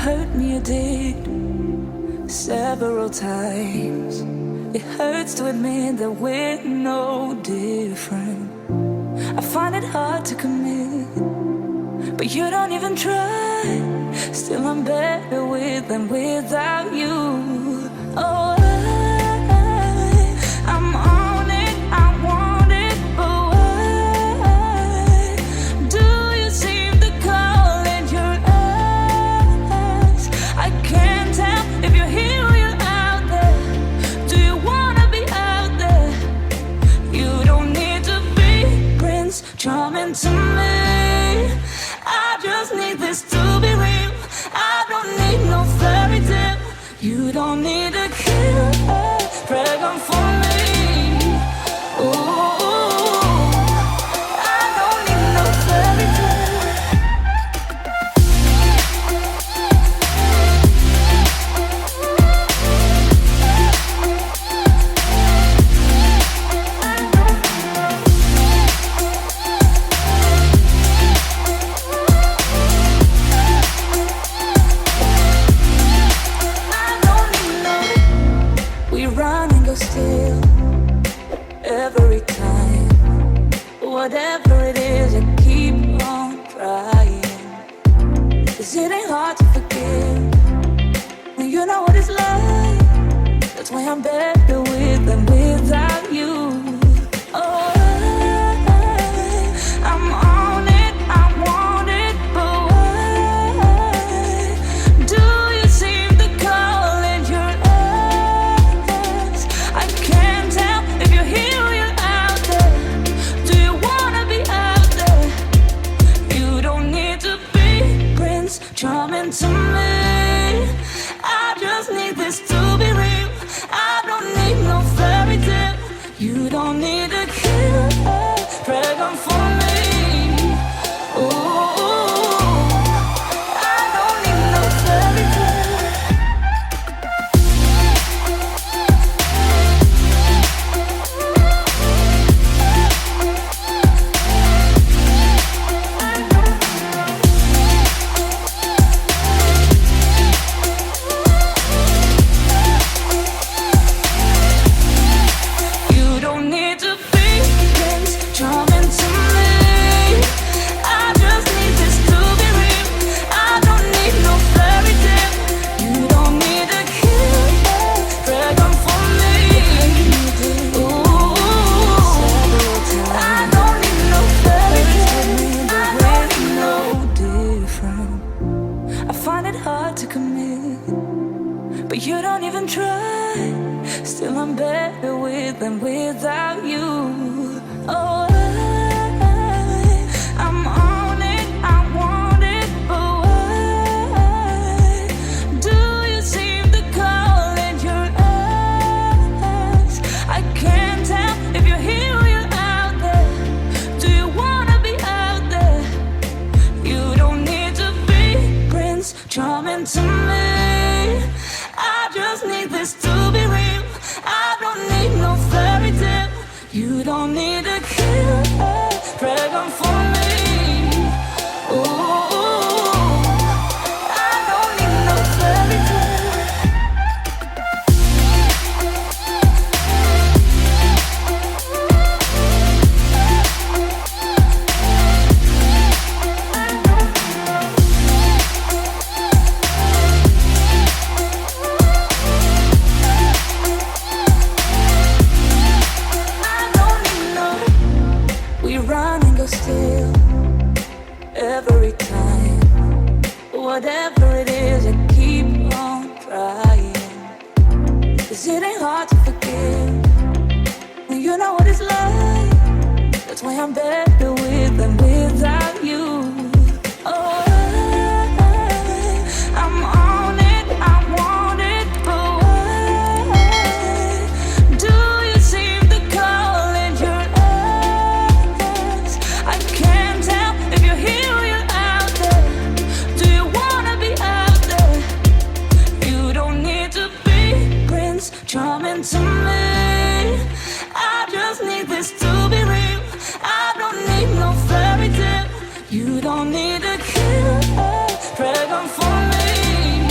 hurt me, you did, several times. It hurts to admit that we're no different. I find it hard to commit, but you don't even try. Still I'm better with than without you. Oh, I'm on it, I want it, but why do you seem to call in your eyes? I can't tell if you're here or you're out there. Do you wanna be out there? You don't need to be Prince Charming to me. I just need this to be real. I don't need no fairy tale. You don't need to kill a dragon for me. Ooh, I don't need no fairy tale. Still, every time, whatever it is, I keep on trying. 'Cause it ain't hard to forgive when you know what it's like. That's why I'm better with than without you. Oh, I'm on it, I want it, but why do you seem to call in your eyes? I can't tell if you're here or you're out there. Do you wanna be out there? You don't need to be Prince Charming to me. I just need this to be real. I don't need no fairy tale. You don't need to kill a dragon for me. Ooh, I don't need no fairy tale. You don't need to be Prince Charming to me. I just need this to be real. I don't need no fairy tale. You don't need to kill a dragon for me. Ooh, I don't need no fairy tale. I don't need no different. I find it hard to commit, but you don't even try. Still I'm better with than without you. Oh, I'm on it, I want it, but why do you seem to call in your eyes? I can't tell if you're here or you're out there. Do you wanna be out there? You don't need to be Prince Charming to me. I just need this to be real. I don't need no fairy. You don't need to kill a dragon for me. Ooh, I don't need no fairy tale. Still, every time, whatever it is, I keep on trying. 'Cause it ain't hard to forgive when you know what it's like. That's why I'm better with than without you. Oh, I'm on it, I want it, but why do you seem to call in your eyes? I can't tell if you're here or you're out there. Do you wanna be out there? You don't need to be Prince Charming to me. I just need this to be real. I don't need no fairy tale. You don't need to kill a dragon for me.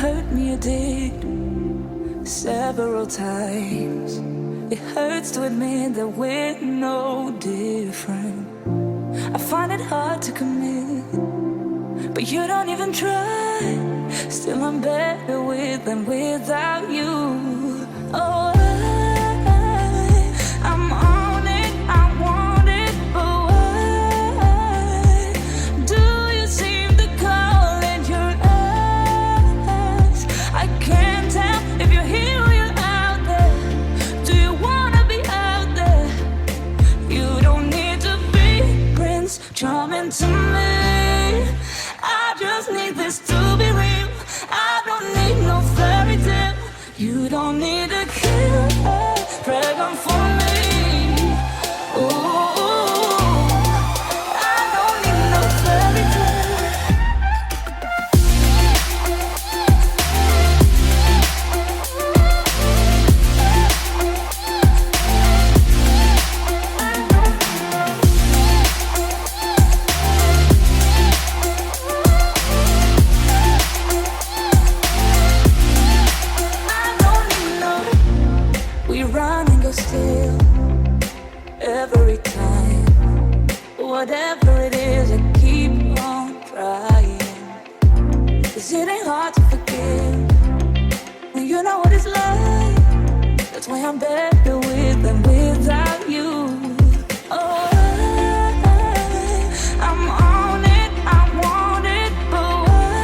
hurt me, you did several times. It hurts to admit that we're no different. I find it hard to commit, but you don't even try. Still I'm better with than without you. Oh, I'm on it, I want it, but why do you seem to call in your eyes? I can't tell if you're here or you're out there. Do you wanna be out there? You don't need to be Prince Charming to me. I just need this to be real. I don't need no fairy tale. You don't need to kill her, pregnant for me. Ooh, I don't need no fairy tale. Still, every time, whatever it is, I keep on trying. 'Cause it ain't hard to forgive when you know what it's like. That's why I'm better with than without you. Oh, I'm on it, I want it, but why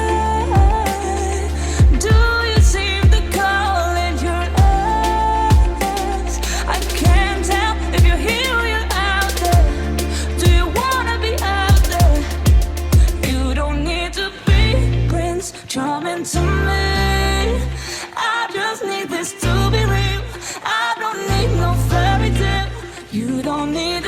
do you seem to call in your eyes? I can't tell if you're here or you're out there. Do you wanna be out there? You don't need to be Prince Charming to me. I just need this to be real. I don't need no fairy tale. You don't need